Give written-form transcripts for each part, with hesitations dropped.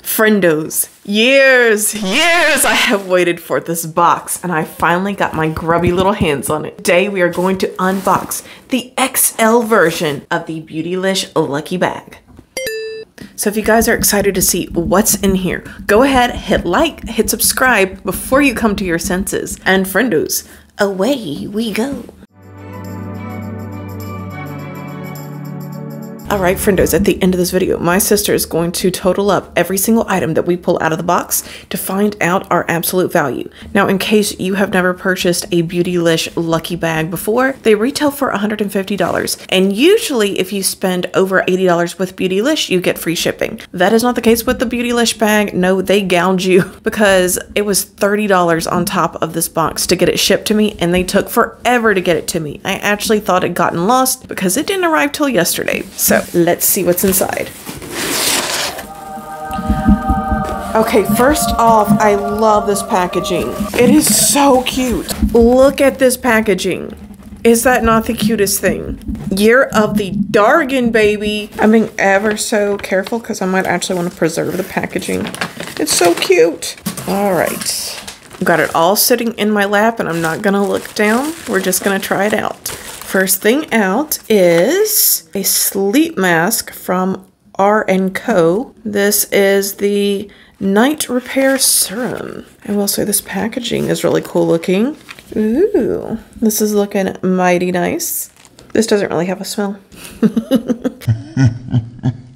Friendos, years I have waited for this box and I finally got my grubby little hands on it. Today we are going to unbox the XL version of the Beautylish Lucky Bag. So if you guys are excited to see what's in here, go ahead, hit like, hit subscribe before you come to your senses. And friendos, away we go. Alright friendos, at the end of this video, my sister is going to total up every single item that we pull out of the box to find out our absolute value. Now, in case you have never purchased a Beautylish Lucky Bag before, they retail for $150. And usually if you spend over $80 with Beautylish, you get free shipping. That is not the case with the Beautylish bag. No, they gouge you because it was $30 on top of this box to get it shipped to me, and they took forever to get it to me. I actually thought it gotten lost because it didn't arrive till yesterday. So let's see what's inside. Okay, first off, I love this packaging. It is so cute. Look at this packaging. Is that not the cutest thing? Year of the Dargan, baby. I'm being ever so careful because I might actually want to preserve the packaging. It's so cute. All right. Got it all sitting in my lap and I'm not gonna look down. We're just gonna try it out. First thing out is a sleep mask from R&Co. This is the Night Repair Serum. I will say this packaging is really cool looking. Ooh, this is looking mighty nice. This doesn't really have a smell.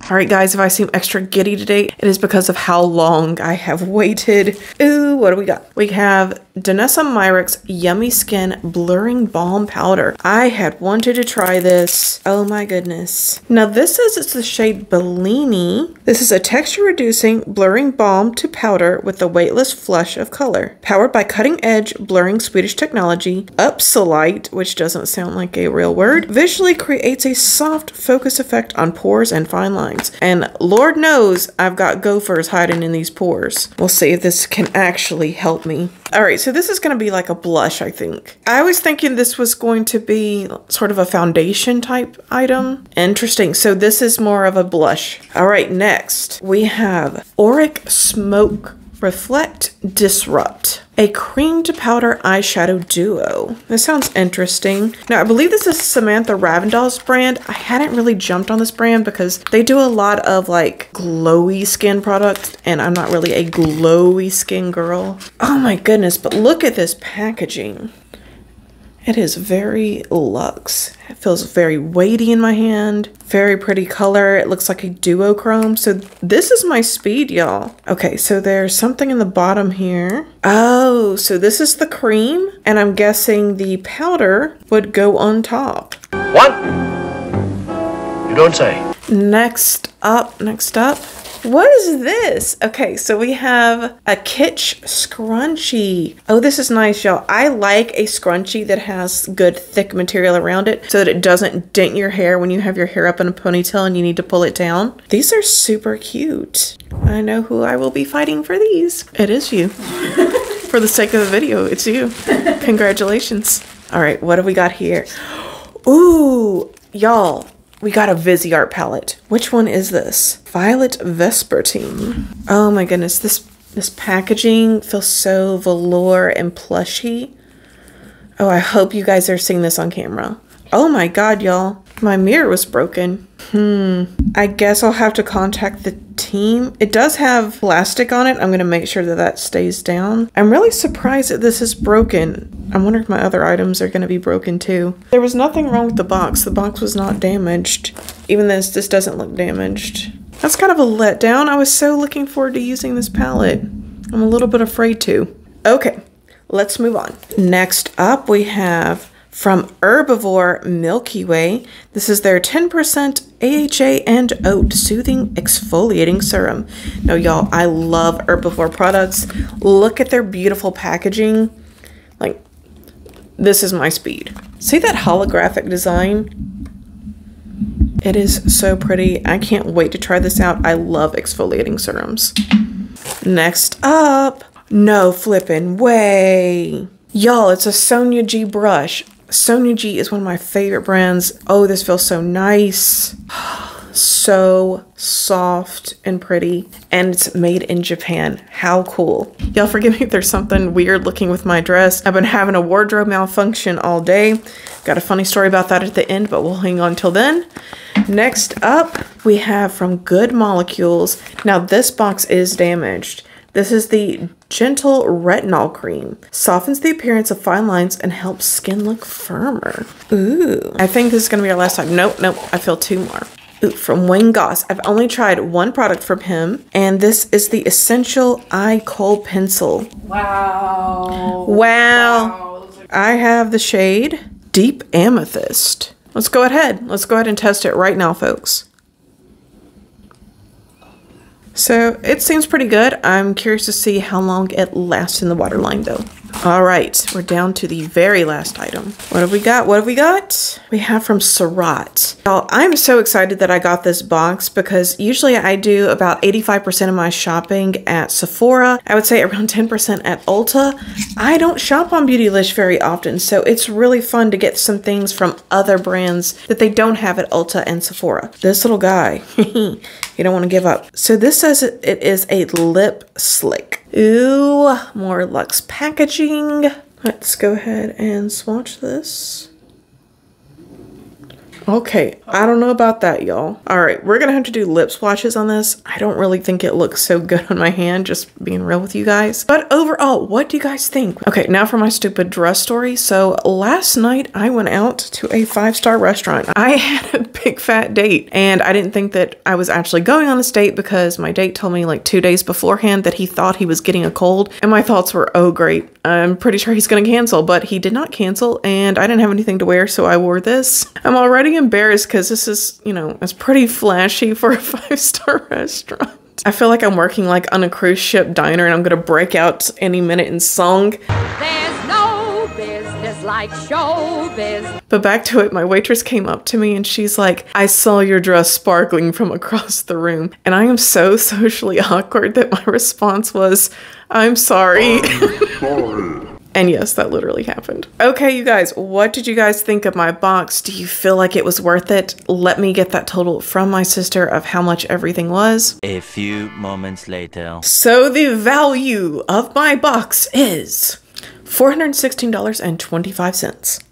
All right, guys, if I seem extra giddy today, it is because of how long I have waited. Ooh, what do we got? We have Danessa Myricks Yummy Skin Blurring Balm Powder. I had wanted to try this. Oh my goodness. Now this says it's the shade Bellini. This is a texture reducing blurring balm to powder with a weightless flush of color. Powered by cutting edge blurring Swedish technology, Upsolite, which doesn't sound like a real word, visually creates a soft focus effect on pores and fine lines. And Lord knows I've got gophers hiding in these pores. We'll see if this can actually help me. All right, so this is going to be like a blush, I think. I was thinking this was going to be sort of a foundation type item. Interesting. So this is more of a blush. All right, next we have Auric Smoke Reflect Disrupt, a cream to powder eyeshadow duo. This sounds interesting. Now, I believe this is Samantha Ravndal's brand. I hadn't really jumped on this brand because they do a lot of like glowy skin products, and I'm not really a glowy skin girl. Oh my goodness, but look at this packaging. It is very luxe. It feels very weighty in my hand. Very pretty color. It looks like a duochrome. So this is my speed, y'all. Okay, so there's something in the bottom here. Oh, so this is the cream, and I'm guessing the powder would go on top. What? You don't say. Next up. What is this? Okay, so we have a kitsch scrunchie. Oh, this is nice, y'all. I like a scrunchie that has good thick material around it so that it doesn't dent your hair when you have your hair up in a ponytail and you need to pull it down. These are super cute. I know who I will be fighting for these. It is you. For the sake of the video, it's you. Congratulations. All right, what do we got here? Ooh, y'all. We got a Viseart palette. Which one is this? Violet Vespertine. Oh my goodness, this packaging feels so velour and plushy. Oh, I hope you guys are seeing this on camera. Oh my god, y'all. My mirror was broken. I guess I'll have to contact the team. It does have plastic on it. I'm gonna make sure that that stays down. I'm really surprised that this is broken. I wonder if my other items are gonna be broken too. There was nothing wrong with the box. The box was not damaged. Even this doesn't look damaged. That's kind of a letdown. I was so looking forward to using this palette. I'm a little bit afraid to. Okay, let's move on. Next up we have from Herbivore Milky Way. This is their 10% AHA and Oat Soothing Exfoliating Serum. Now, y'all, I love Herbivore products. Look at their beautiful packaging. Like, this is my speed. See that holographic design? It is so pretty. I can't wait to try this out. I love exfoliating serums. Next up, no flippin' way. Y'all, it's a Sonia G brush. Sonia G is one of my favorite brands. Oh, this feels so nice. so soft and pretty, and it's made in Japan. How cool. Y'all forgive me if there's something weird looking with my dress. I've been having a wardrobe malfunction all day. Got a funny story about that at the end, but we'll hang on till then. Next up, we have from Good Molecules. Now this box is damaged. This is the Gentle Retinol Cream. Softens the appearance of fine lines and helps skin look firmer. Ooh. I think this is going to be our last time. Nope. I feel two more. Ooh, from Wayne Goss. I've only tried one product from him, and this is the Essential Eye Kohl Pencil. Wow. I have the shade Deep Amethyst. Let's go ahead and test it right now, folks. So it seems pretty good. I'm curious to see how long it lasts in the waterline though. All right, we're down to the very last item. What have we got? We have from Surratt. Now, I'm so excited that I got this box because usually I do about 85% of my shopping at Sephora. I would say around 10% at Ulta. I don't shop on Beautylish very often, so it's really fun to get some things from other brands that they don't have at Ulta and Sephora. This little guy, you don't want to give up. So this says it is a lip slick. Ooh, more luxe packaging. Let's go ahead and swatch this. Okay, I don't know about that, y'all. All right, we're gonna have to do lip swatches on this. I don't really think it looks so good on my hand, just being real with you guys. But overall, what do you guys think? Okay, now for my stupid dress story. So last night I went out to a 5-star restaurant. I had a big fat date and I didn't think that I was actually going on this date because my date told me like 2 days beforehand that he thought he was getting a cold, and my thoughts were, oh great, I'm pretty sure he's gonna cancel, but he did not cancel and I didn't have anything to wear, so I wore this. I'm already embarrassed because this is, you know, it's pretty flashy for a 5-star restaurant. I feel like I'm working like on a cruise ship diner and I'm gonna break out any minute in song. There's no business like showbiz. But back to it, my waitress came up to me and she's like, I saw your dress sparkling from across the room. And I am so socially awkward that my response was, I'm sorry. And yes, that literally happened. Okay, you guys, what did you guys think of my box? Do you feel like it was worth it? Let me get that total from my sister of how much everything was. A few moments later. So the value of my box is $416.25.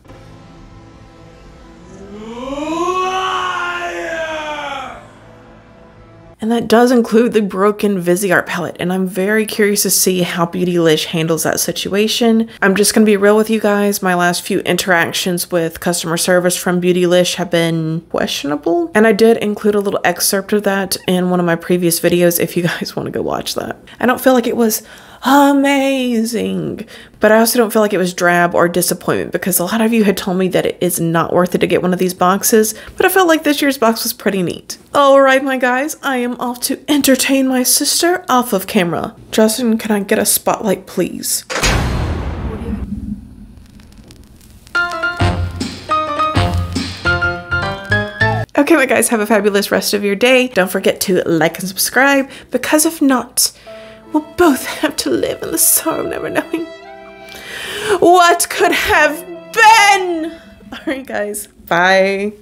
And that does include the broken Viseart palette, and I'm very curious to see how Beautylish handles that situation. I'm just gonna be real with you guys. My last few interactions with customer service from Beautylish have been questionable, and I did include a little excerpt of that in one of my previous videos if you guys want to go watch that. I don't feel like it was amazing, but I also don't feel like it was drab or disappointment because a lot of you had told me that it is not worth it to get one of these boxes, but I felt like this year's box was pretty neat. All right, my guys, I am off to entertain my sister off of camera. Justin, can I get a spotlight, please? Okay, my guys, have a fabulous rest of your day. Don't forget to like and subscribe because if not, we'll both have to live in the sorrow of never knowing what could have been. All right, guys. Bye.